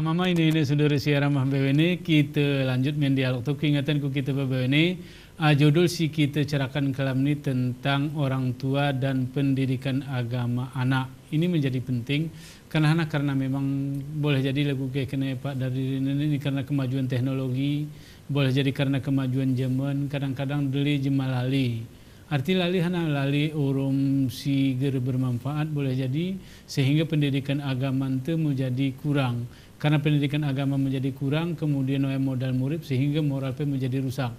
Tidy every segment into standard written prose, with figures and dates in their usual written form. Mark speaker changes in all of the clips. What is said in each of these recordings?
Speaker 1: Mama ini saudara siaran mah ini kita lanjut main dialog tu keingatan ku kita ini judul si kita cerakan kelam ni tentang orang tua dan pendidikan agama anak. Ini menjadi penting karena memang boleh jadi lagu kayak kena Pak dari ini karena kemajuan teknologi, boleh jadi karena kemajuan zaman, kadang-kadang deli jemalali. Arti lali hana lali urum si bermanfaat boleh jadi sehingga pendidikan agama itu menjadi kurang. Karena pendidikan agama menjadi kurang, kemudian modal murid sehingga moral menjadi rusak.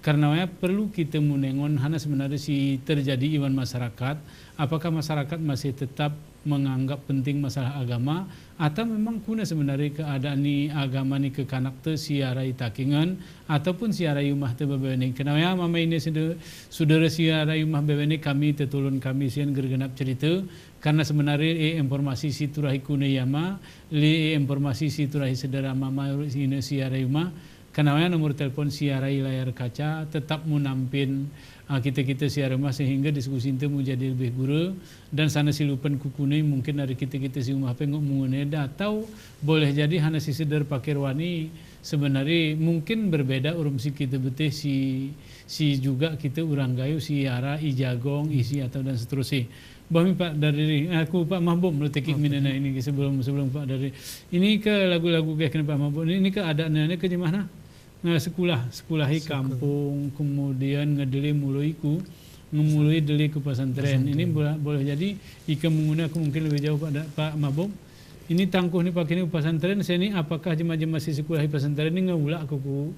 Speaker 1: Karena perlu kita menengon hana sebenarnya si terjadi iman masyarakat, apakah masyarakat masih tetap menganggap penting masalah agama atau memang kuna sebenarnya keadaan ni agama ni kekanak te siarai takingan ataupun siarai umah te bebeweni. Kenapa mama ini saudara siarai umah bebeweni kami tetulun kami sian gergenap cerita karena sebenarnya informasi siturahi kuna yama informasi siturahi saudara mama ini siarai umah. Kenapa nomor telepon siarai layar kaca tetap menampin kita siaran rumah sehingga diskusi itu menjadi lebih guru dan sana silupan kukune mungkin dari kita si rumah pengok menguneda atau boleh jadi hanya si sedar pakir wani sebenarnya mungkin berbeda urum si kita betih si juga kita urang gayu si ara ijagong isi atau dan seterusnya. Bami Pak dari aku Pak Mahbub meletakik minana ini sebelum Pak dari ini ke lagu-lagu kayak kenapa Mahbub ini ke adaannya ke mana? Sekulahi kampung kemudian ngedeli muluiku ngemului deli ke pesantren. Ini boleh jadi ika menggunakan mungkin lebih jauh Pak Mahbub. Ini tangkuh ni pakai ni pesantren saya ni apakah jemaah masih sekulahi pesantren ni ngulak kuku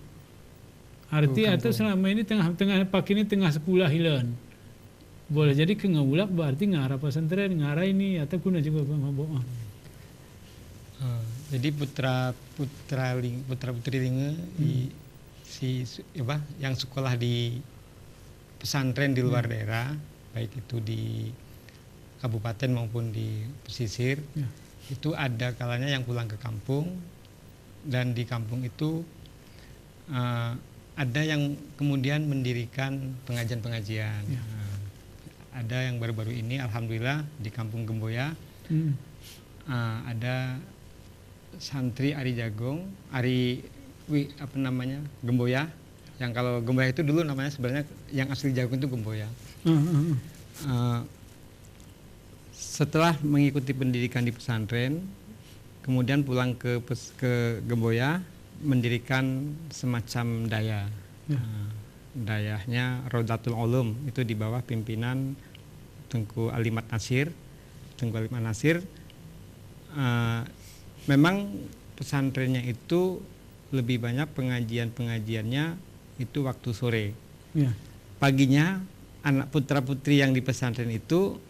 Speaker 1: arti atau selama ini tengah pakai ni tengah sekolah hilan. Boleh jadi ke ngulak berarti ngarah pesantren ngarah ini atau kuna juga Pak Mahbub.
Speaker 2: Jadi putra putri linge yang sekolah di pesantren di luar daerah baik itu di kabupaten maupun di pesisir itu ada kalanya yang pulang ke kampung dan di kampung itu ada yang kemudian mendirikan pengajian-pengajian. Ada yang baru-baru ini alhamdulillah di kampung Gemboya ada santri Ari Jagong, Gemboya. Yang kalau Gemboya itu dulu namanya sebenarnya yang asli Jagong itu Gemboya. Setelah mengikuti pendidikan di pesantren, kemudian pulang ke Gemboya, mendirikan semacam daya. Dayahnya Rodatul Ulum itu di bawah pimpinan Tengku Alimat Nasir. Memang pesantrennya itu lebih banyak pengajiannya itu waktu sore. Paginya anak putra putri yang di pesantren itu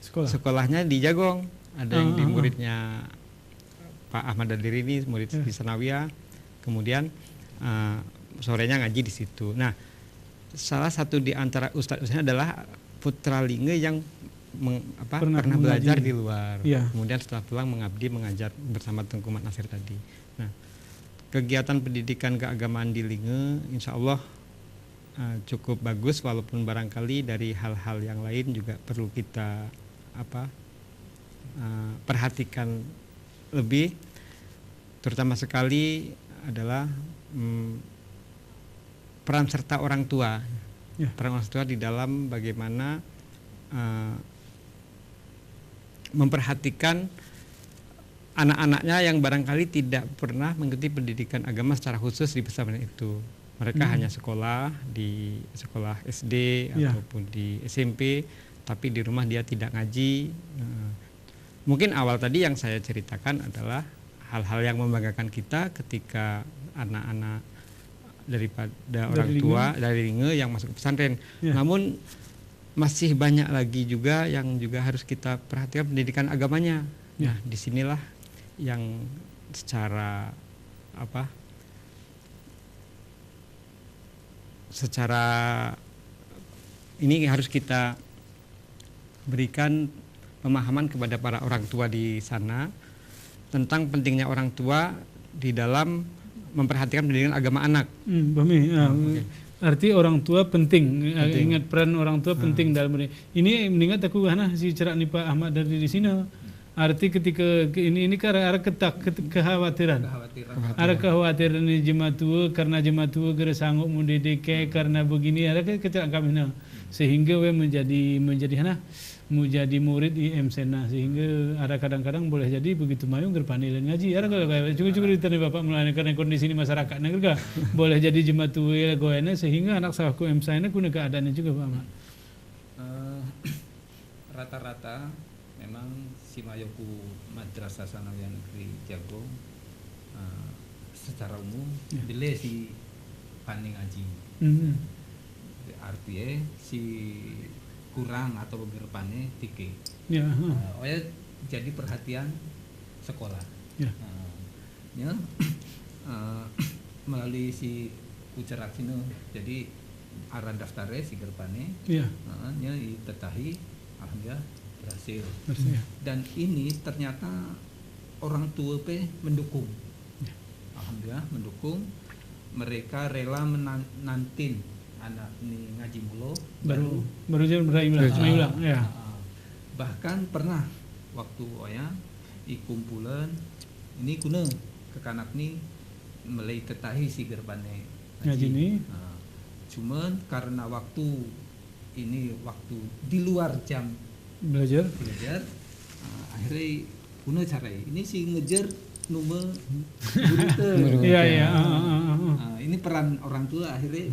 Speaker 2: sekolahnya di Jagong. Ada yang di muridnya Pak Ahmad Dadiri ini murid di Sanawiyah. Kemudian sorenya ngaji di situ. Nah, salah satu di antara ustadz-ustadznya adalah putra linge yang pernah belajar di luar, kemudian setelah pulang mengabdi mengajar bersama Tengku Mat Nasir tadi. Nah, kegiatan pendidikan keagamaan di Linge, insya Allah cukup bagus walaupun barangkali dari hal-hal yang lain juga perlu kita perhatikan lebih, terutama sekali adalah peran serta orang tua, peran orang tua di dalam bagaimana memperhatikan anak-anaknya yang barangkali tidak pernah mengikuti pendidikan agama secara khusus di pesantren itu. Mereka hanya sekolah di sekolah SD ataupun di SMP, tapi di rumah dia tidak ngaji. Mungkin awal tadi yang saya ceritakan adalah hal-hal yang membanggakan kita ketika anak-anak daripada orang tua dari Linge yang masuk ke pesantren. Namun masih banyak lagi juga yang juga harus kita perhatikan pendidikan agamanya. Nah, disinilah yang secara ini harus kita berikan pemahaman kepada para orang tua di sana tentang pentingnya orang tua di dalam memperhatikan pendidikan agama anak.
Speaker 1: Arti orang tua penting. Ingat peran orang tua penting dalam ini. Mengingat aku si cerak ni Pak Ahmad dari di sini Arti ketika ini kan ada kekhawatiran. Ada kekhawatiran di jemaat tua karena jemaat tua gara sanggup mendidik karena begini ada kecelakaan sehingga we menjadi menjadi murid IMSN sehingga ada kadang-kadang boleh jadi begitu mayung gerpani dan ngaji ada kalau cukup ditanya bapak melalui karena kondisi ini masyarakat negara boleh jadi jemaat tua goyana sehingga anak sahku IMSN kuna keadaannya juga Pak Ahmad.
Speaker 3: Rata-rata memang si Mayoku Madrasah Sanawiyah Negeri Jagong secara umum beli si paning ngaji. Artinya si kurang atau gerpane tike. Jadi perhatian sekolah. Melalui si kucerak sini jadi arah daftarnya si gerpane. Nya tetahi alhamdulillah berhasil. Dan ini ternyata orang tua mendukung. Alhamdulillah mendukung. Mereka rela menantin anak ini ngaji mulo baru jalan berulang ya. Bahkan pernah waktu kumpulan ini kuna kekanak ni mulai tetahi si gerbane ngaji ini. Cuman karena waktu di luar jam belajar akhirnya kuna carai ini si ngejar nomor guru ini peran orang tua akhirnya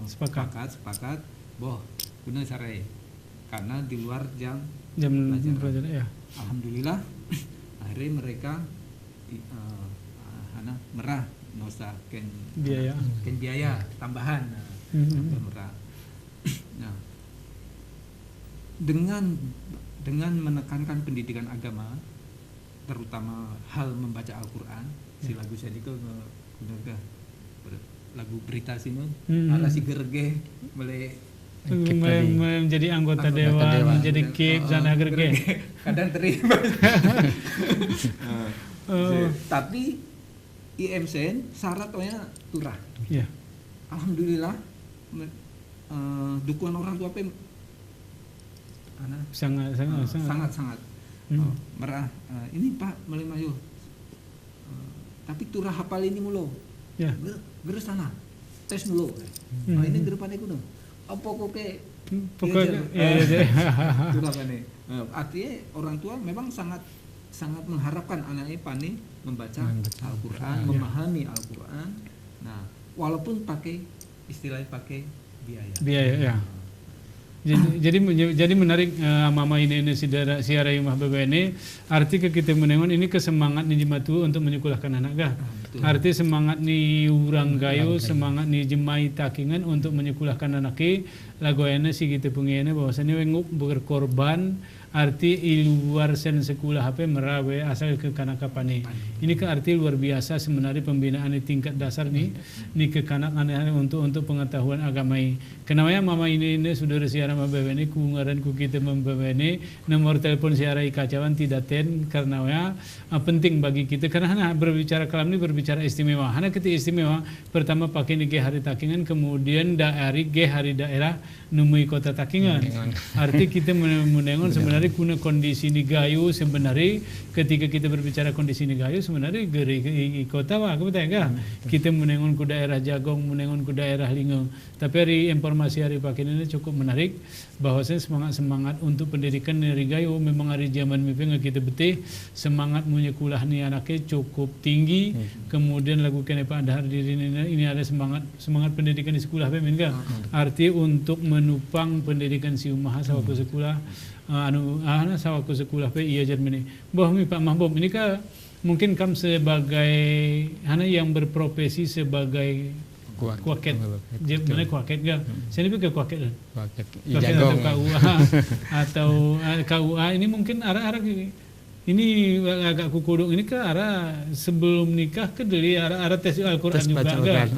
Speaker 3: sepakat boh kuna carai karena di luar jam belajar ya. Alhamdulillah akhirnya mereka merah nosa ken biaya tambahan merah. Nah, dengan menekankan pendidikan agama, terutama hal membaca Al-Quran, si lagu saya itu lagu berita sini, ala si gerge
Speaker 1: menjadi anggota dewan, menjadi kip sana gerge,
Speaker 3: kadang terima. Tapi IMSN syaratnya turah. Alhamdulillah. Dukungan orang tua sangat merah ini Pak Melimayu tapi turah hafal ini mulu geus sana tes mulu ini gerepane kuno apa kok artinya orang tua memang sangat mengharapkan anaknya pani membaca Al-Quran, memahami Al-Quran. Nah walaupun istilahnya pakai biaya
Speaker 1: ya. Jadi menarik mama ini siara imah bebe ini arti kita menengon ini kesemangat ni jematu untuk menyekolahkan anak gah. Arti semangat ni urang gayo, semangat ni jemai takingan untuk menyekolahkan anak ki lagoyana si kita pengiana bahwasanya wenguk berkorban arti luar sen sekolah apa merawe asal ke kanakapane. Ini ke arti luar biasa sebenarnya pembinaan di tingkat dasar ni ke kanak-kanak untuk pengetahuan agama ini. Kenapa mama ini saudara siara mabebe ini kungaran ku kita mabebe ini nomor telepon siara ikacawan tidak karena penting bagi kita karena berbicara kalam ini berbicara istimewa. Hana kita istimewa pertama pakai ni hari takingan kemudian hari daerah numui kota takingan. Arti kita menengon sebenarnya kuna kondisi ni gayu sebenarnya ketika kita berbicara kondisi ni gayu sebenarnya geri kota wah aku betul enggak kita menengon ku daerah Jagong menengon ku daerah Lingo tapi hari informasi hari pakai ini cukup menarik bahwasanya semangat untuk pendidikan dari gayu memang hari zaman mipeng kita betih semangat menyekolah ni anaknya cukup tinggi kemudian lagu kene Pak Dahar diri ini ada semangat pendidikan di sekolah pemen enggak arti untuk menupang pendidikan si umah sawaku sekolah sawaku sekolah pe iya Jermani. Boh mi Pak Mahbub ini kah mungkin kamu sebagai yang berprofesi sebagai kuaket. Mana kuaket enggak? Saya ni ke kuaket kan? Kuaket atau KUA atau KUA ini mungkin arah-arah ini agak kukudung ini ke arah sebelum nikah ke dari arah tes Al-Quran juga kan?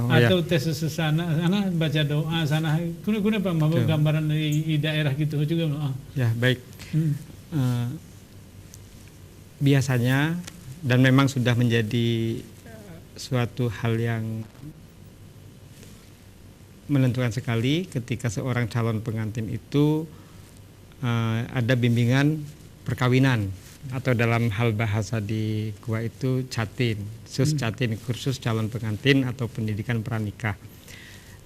Speaker 1: Atau tes sesana sana baca doa sana kuna Pak Mahbub gambaran di daerah gitu juga
Speaker 2: ya baik biasanya dan memang sudah menjadi suatu hal yang menentukan sekali ketika seorang calon pengantin itu ada bimbingan perkawinan. atau dalam hal bahasa di KUA itu catin, catin, kursus calon pengantin atau pendidikan pranikah.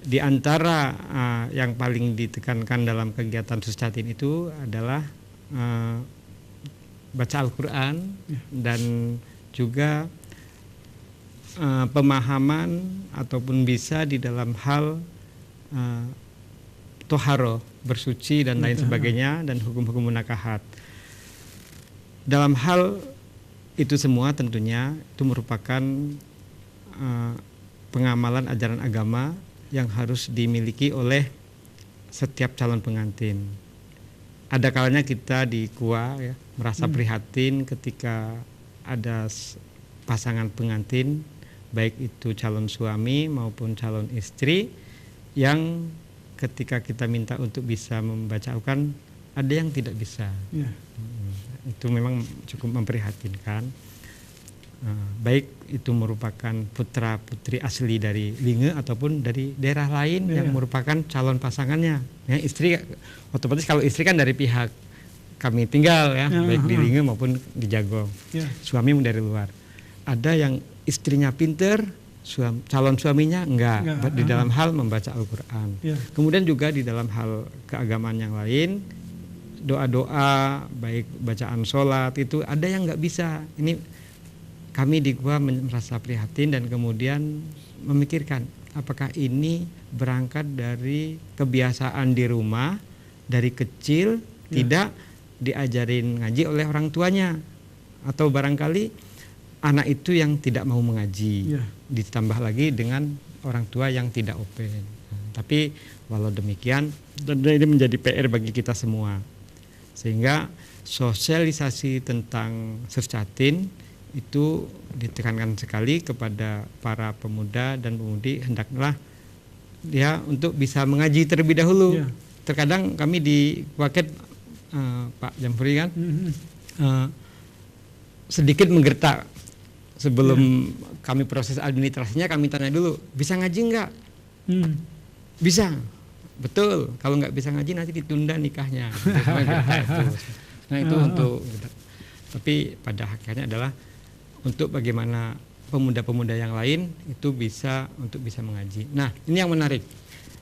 Speaker 2: Di antara yang paling ditekankan dalam kegiatan catin itu adalah baca Al-Quran dan juga pemahaman ataupun bisa di dalam hal toharo, bersuci dan lain sebagainya, dan hukum-hukum munakahat. Dalam hal itu semua tentunya itu merupakan pengamalan ajaran agama yang harus dimiliki oleh setiap calon pengantin. Ada kalanya kita di KUA ya, merasa prihatin ketika ada pasangan pengantin, baik itu calon suami maupun calon istri, yang ketika kita minta untuk bisa membaca Al-Quran, ada yang tidak bisa. Itu memang cukup memprihatinkan. Baik itu merupakan putra putri asli dari Linge ataupun dari daerah lain yang merupakan calon pasangannya. Ya, istri otomatis, kalau istri kan dari pihak kami tinggal ya, baik di Linge maupun di Jagong. Suami dari luar. Ada yang istrinya pinter, calon suaminya enggak di dalam hal membaca Al-Quran. Kemudian juga di dalam hal keagamaan yang lain, doa-doa baik bacaan sholat itu ada yang enggak bisa. Ini kami di KUA merasa prihatin dan kemudian memikirkan apakah ini berangkat dari kebiasaan di rumah dari kecil tidak diajarin ngaji oleh orang tuanya, atau barangkali anak itu yang tidak mau mengaji, ditambah lagi dengan orang tua yang tidak open. Tapi walau demikian ini menjadi PR bagi kita semua, sehingga sosialisasi tentang Sercatin itu ditekankan sekali kepada para pemuda dan pemudi, hendaklah dia untuk bisa mengaji terlebih dahulu. Terkadang kami di Waket Pak Jamhuri kan sedikit menggertak sebelum kami proses administrasinya, kami tanya dulu, bisa ngaji enggak? Bisa, betul. Kalau nggak bisa ngaji nanti ditunda nikahnya. Nah itu untuk, tapi pada hakikatnya adalah untuk bagaimana pemuda-pemuda yang lain itu bisa mengaji. Nah ini yang menarik.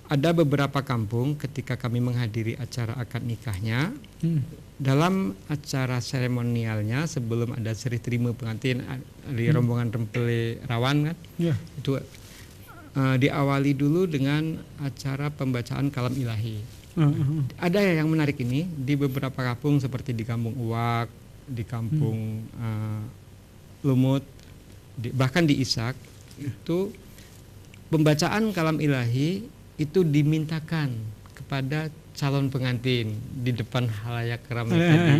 Speaker 2: Ada beberapa kampung ketika kami menghadiri acara akad nikahnya, dalam acara seremonialnya sebelum ada serih terima pengantin di rombongan Rempele Rawan kan, itu diawali dulu dengan acara pembacaan kalam ilahi. Ada yang menarik ini di beberapa kampung seperti di Kampung Uwak, di Kampung Lumut, bahkan di Ishak itu pembacaan kalam ilahi itu dimintakan kepada calon pengantin di depan halayak ramai tadi.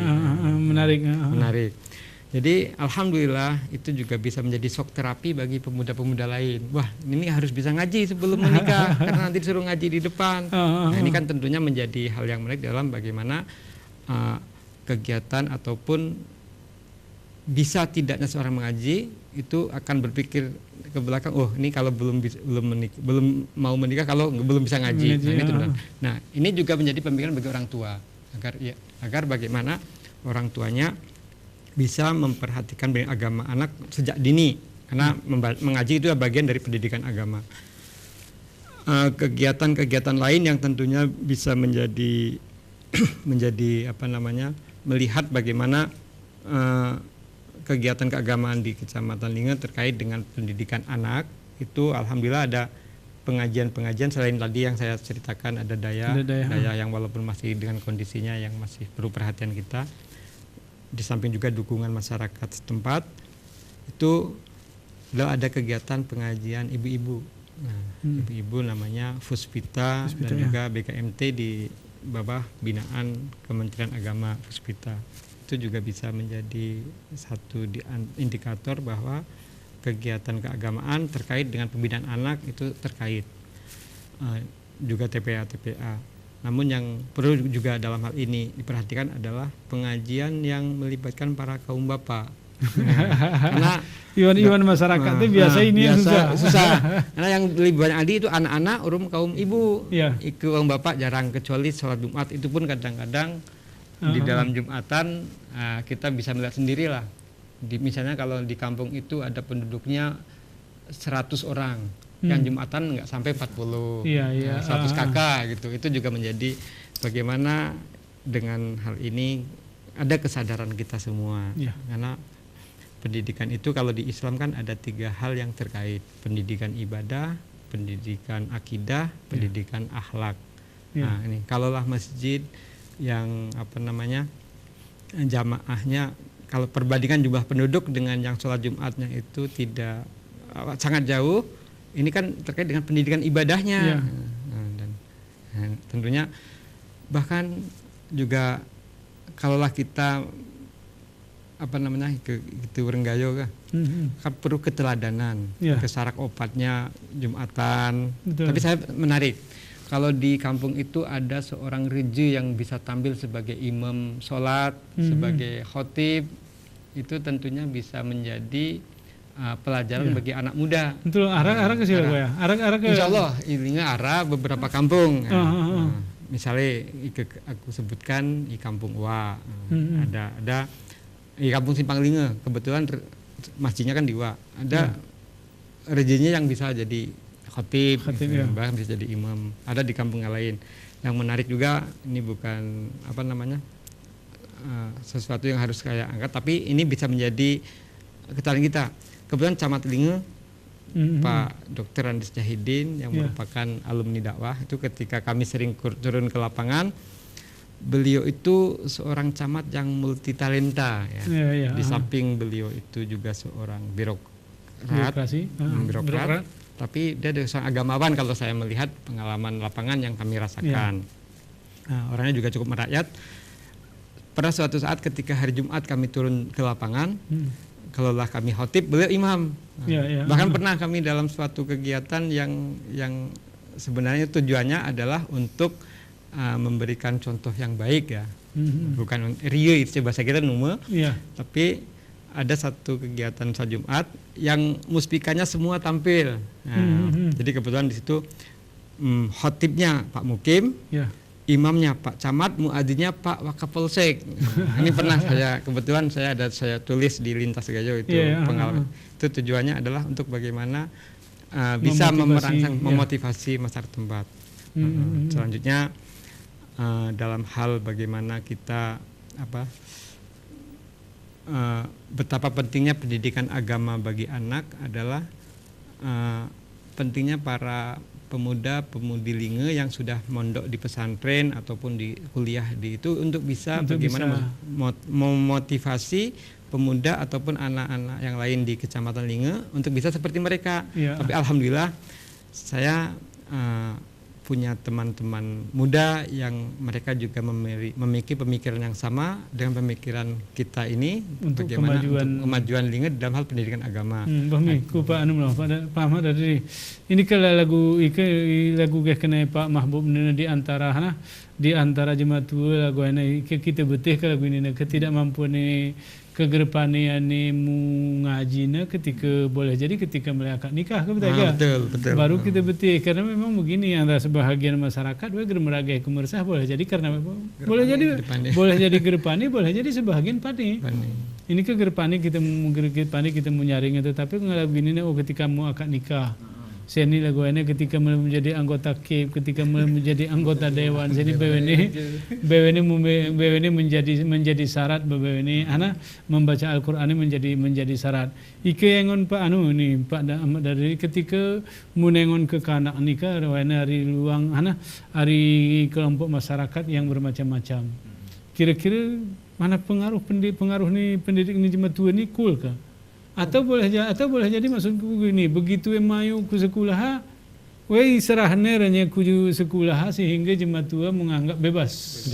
Speaker 2: Menarik. Jadi alhamdulillah itu juga bisa menjadi shock terapi bagi pemuda-pemuda lain. Wah, ini harus bisa ngaji sebelum menikah karena nanti disuruh ngaji di depan. Nah, ini kan tentunya menjadi hal yang menarik dalam bagaimana kegiatan ataupun bisa tidaknya seorang mengaji itu akan berpikir ke belakang, oh ini kalau belum mau menikah kalau belum bisa ngaji. Nah ini juga menjadi pemikiran bagi orang tua agar bagaimana orang tuanya bisa memperhatikan agama anak sejak dini, karena mengaji itu bagian dari pendidikan agama. Kegiatan-kegiatan lain yang tentunya bisa menjadi melihat bagaimana kegiatan keagamaan di Kecamatan Linge terkait dengan pendidikan anak itu alhamdulillah ada pengajian-pengajian selain tadi yang saya ceritakan, ada daya yang walaupun masih dengan kondisinya yang masih perlu perhatian kita, di samping juga dukungan masyarakat setempat itu ada kegiatan pengajian ibu-ibu. Nah, ibu-ibu namanya Puspita dan juga BKMT di bawah binaan Kementerian Agama Puspita. Itu juga bisa menjadi satu indikator bahwa kegiatan keagamaan terkait dengan pembinaan anak itu terkait juga TPA. Namun yang perlu juga dalam hal ini diperhatikan adalah pengajian yang melibatkan para kaum bapak. Karena iwan masyarakat itu biasa susah. Karena yang lebih banyak itu anak-anak, kaum ibu, kaum bapak jarang, kecuali sholat Jumat itu pun kadang-kadang Di dalam Jumatan kita bisa melihat sendirilah. Misalnya kalau di kampung itu ada penduduknya 100 orang, yang Jumatan nggak sampai 40, 100 kakak gitu. Itu juga menjadi bagaimana dengan hal ini ada kesadaran kita semua. Karena pendidikan itu kalau di Islam kan ada 3 hal yang terkait: pendidikan ibadah, pendidikan akidah, pendidikan akhlak. Nah ini kalaulah masjid yang jamaahnya, kalau perbandingan jumlah penduduk dengan yang sholat Jumatnya itu tidak sangat jauh, ini kan terkait dengan pendidikan ibadahnya. Dan tentunya bahkan juga kalaulah kita itu renggayo kan perlu keteladanan, kesarak opatnya Jumatan. Betul. Tapi saya menarik kalau di kampung itu ada seorang reje yang bisa tampil sebagai imam sholat, sebagai khotib, itu tentunya bisa menjadi pelajaran bagi anak muda.
Speaker 1: Betul, arah ke siapa ya? Arah ke.
Speaker 2: Insya Allah ini arah beberapa kampung. Misalnya aku sebutkan di Kampung Wa, ada di Kampung Simpang Linge, kebetulan masjidnya kan di Wa, ada rejenya yang bisa jadi khotib, bahkan bisa jadi imam. Ada di kampung yang lain. Yang menarik juga, ini bukan sesuatu yang harus saya angkat, tapi ini bisa menjadi ketahuan kita. Kebetulan Camat Linge, Pak Dr. Andis Jahidin yang merupakan alumni dakwah, itu ketika kami sering turun ke lapangan, beliau itu seorang camat yang multi talenta ya. Di samping beliau itu juga seorang birokrat, tapi dia seorang agamawan kalau saya melihat pengalaman lapangan yang kami rasakan. Nah, orangnya juga cukup merakyat. Pada suatu saat ketika hari Jumat kami turun ke lapangan, kalaulah kami khotib, beliau imam. Bahkan pernah kami dalam suatu kegiatan yang sebenarnya tujuannya adalah untuk memberikan contoh yang baik ya. Bukan rio itu bahasa kita nume. Tapi ada satu kegiatan salat Jumat yang muspikanya semua tampil. Jadi kebetulan di situ khotibnya Pak Mukim, imamnya Pak Camat, muadzinnya Pak Wakapolsek. Ini pernah kebetulan saya tulis di Lintas Gayo itu pengalaman. Itu tujuannya adalah untuk bagaimana bisa memotivasi masyarakat tempat. Selanjutnya dalam hal bagaimana kita betapa pentingnya pendidikan agama bagi anak adalah pentingnya para pemuda-pemudi Linge yang sudah mondok di pesantren ataupun di kuliah di itu untuk bagaimana memotivasi pemuda ataupun anak-anak yang lain di Kecamatan Linge untuk bisa seperti mereka. Tapi alhamdulillah saya punya teman-teman muda yang mereka juga memiliki pemikiran yang sama dengan pemikiran kita ini untuk bagaimana kemajuan Linge dalam hal pendidikan agama.
Speaker 1: Pak Ahmad dari ini kalau lagu kena Pak Mahbub di antara jemaat tua lagu ini kita betih kalau lagu ini ketidakmampuan ini kegerpanian ini mengajinya ketika boleh jadi ketika mereka nikah
Speaker 2: betul.
Speaker 1: Baru kita betih karena memang begini antara sebahagian masyarakat meragai kemersah boleh jadi karena boleh jadi gerpani boleh jadi sebahagian pani. Ini ke gerpani kita menyaring itu, tapi kalau begini ketika mau akad nikah seni lagu ini ketika menjadi anggota KIP, ketika menjadi anggota dewan, seni BWN menjadi syarat BWN anak membaca Al-Qur'an menjadi syarat. Ike yangon Pak Pak Ahmad dari ketika munengon ke kanak nikah hari luang hari kelompok masyarakat yang bermacam-macam. Kira-kira mana pengaruh nih pendidik ini cuma tua ni cool kah? Atau boleh jadi maksudku begini, begitu mayu ku sekolah, serahnya ranya ku sekolah sehingga jemaat tua menganggap bebas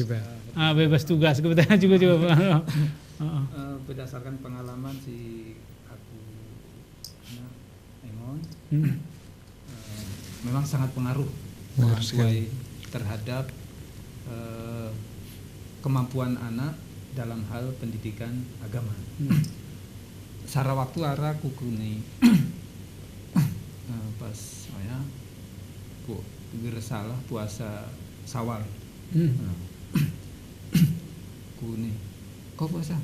Speaker 1: tugas. Kebetulan juga
Speaker 3: berdasarkan pengalaman si aku Engon, memang sangat pengaruh orang tua terhadap kemampuan anak dalam hal pendidikan agama. Sara waktu arah kukuni pas saya salah puasa Sawal. ku nih, kau puasa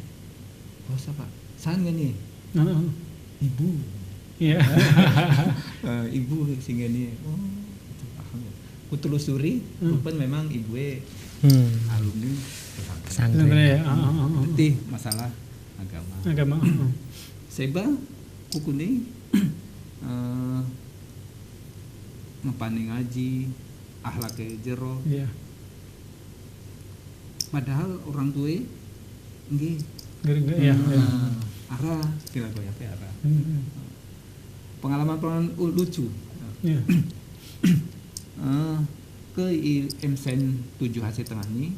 Speaker 3: Pak, saan gak nih? Ibu.
Speaker 1: Iya.
Speaker 3: Ibu sehingga nih, ku telusuri, rupan memang ibu alumni pesantren.
Speaker 1: Ya.
Speaker 3: Berarti masalah agama. Seba kuku nih ngepani ngaji, akhlaknya jero.
Speaker 1: Iya.
Speaker 3: Padahal orang tua nggih.
Speaker 1: Ya.
Speaker 3: Arah kira goyah arah. Pengalaman lucu.
Speaker 1: Iya.
Speaker 3: Ke MSN 7 hasil tengah ini.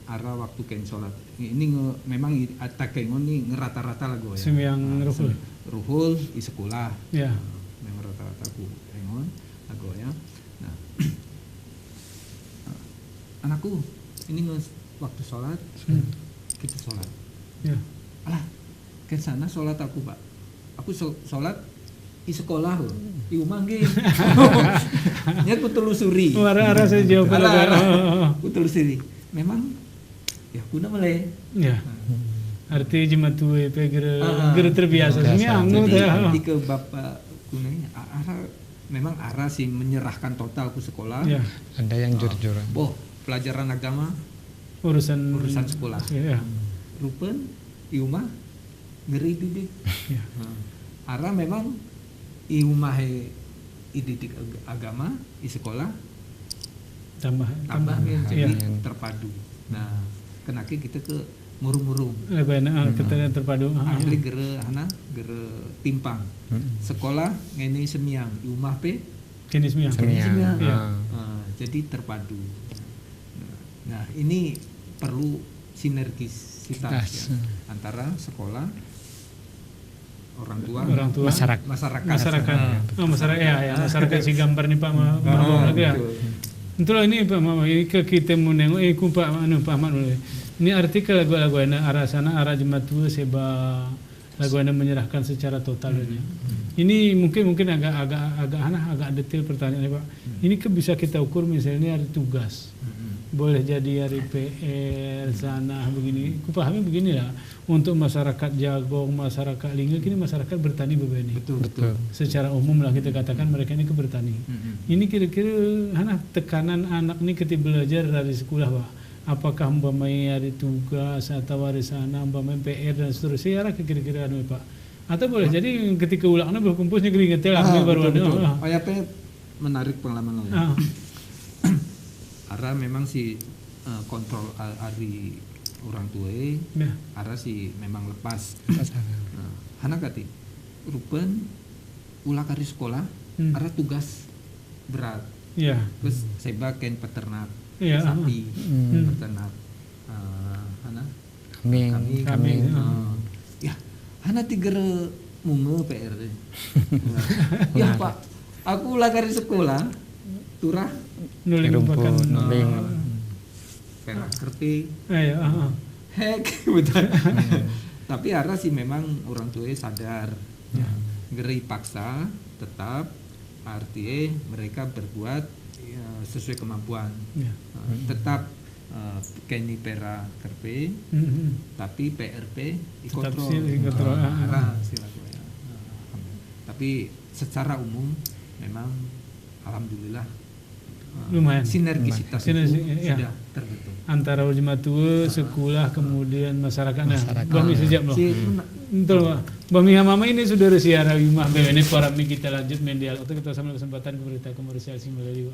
Speaker 3: Arah waktu ken sholat ini memang atakengon nih ngerata-rata lah gue ya.
Speaker 1: Sembiang
Speaker 3: ruhul di sekolah.
Speaker 1: Ya.
Speaker 3: Memang rata-rata ku engon lagu ya. Nah, anakku ini waktu sholat kita sholat.
Speaker 1: Ya.
Speaker 3: Alah, ke sana sholat aku Pak. Aku sholat di sekolah loh, di rumah nggih. Nya ku telusuri.
Speaker 1: Arah saya jawab
Speaker 3: ku telusuri. Memang ya kuna mele.
Speaker 1: Ya. Arti jemaat tuwe pe gere terbiasa semia anggo
Speaker 3: jadi ke bapak kunanya memang arah sih menyerahkan total ke sekolah.
Speaker 1: Ya.
Speaker 2: Ada yang jujur.
Speaker 3: Pelajaran agama
Speaker 1: urusan
Speaker 3: sekolah.
Speaker 1: Ya.
Speaker 3: Rupen di rumah ngeri didik.
Speaker 1: Ya.
Speaker 3: Arah memang di rumah didik agama di sekolah tambah jadi terpadu. Nah, kenaki kita ke murung-murung.
Speaker 1: Kita terpadu.
Speaker 3: Akhirnya gere timpang. Sekolah ngene semiang, di rumah pe
Speaker 1: kini semiang.
Speaker 3: Ya. Jadi terpadu. Nah, ini perlu sinergisitas ya, antara sekolah, orang tua masyarakat. Masyarakat si gambar nih Pak lagi ya. Itulah ini Pak Mama ini ke kita menengok Pak Ahmad mulai. Ini artikel lagu-lagu arah sana arah jemaat tua seba lagu menyerahkan secara totalnya. Ini mungkin agak detail pertanyaannya Pak. Ini bisa kita ukur misalnya ada tugas. Boleh jadi hari PR sana begini. Ku pahami beginilah. Untuk masyarakat Jagong, masyarakat Lingga, kini masyarakat bertani berbeda. Betul.
Speaker 1: Secara umum lah kita katakan mereka ini ke bertani. Ini kira-kira tekanan anak ini ketika belajar dari sekolah Pak. Apakah umpamanya ada tugas atau hari sana umpamanya PR dan seterusnya kira-kira Pak. Atau boleh jadi ketika ulangnya berkumpulnya keringetel baru ada.
Speaker 3: Ayatnya menarik pengalaman lain. Arah memang si kontrol hari orang tua arah si memang lepas. Anak kati rupen ulah kari sekolah arah tugas berat. Terus saya bagian peternak sapi, peternak kambing. Ya, anak tiga mungu PR. Ya Pak, aku ulah kari sekolah turah
Speaker 1: nuling
Speaker 3: perak kerti hek betul. Tapi arah sih memang orang tua sadar ngeri paksa tetap artinya mereka berbuat sesuai kemampuan tetap kini pera kerpe tapi PRP dikontrol tapi secara umum memang alhamdulillah
Speaker 1: lumayan
Speaker 3: sinergisitas sudah terbentuk
Speaker 1: antara jemaat tua, sekolah, kemudian masyarakat. Bami sejak loh. Betul Pak. Bami Mama ini sudah siara Wimah BWN para kita lanjut mendial. Atau kita sama kesempatan ke berita komersial melalui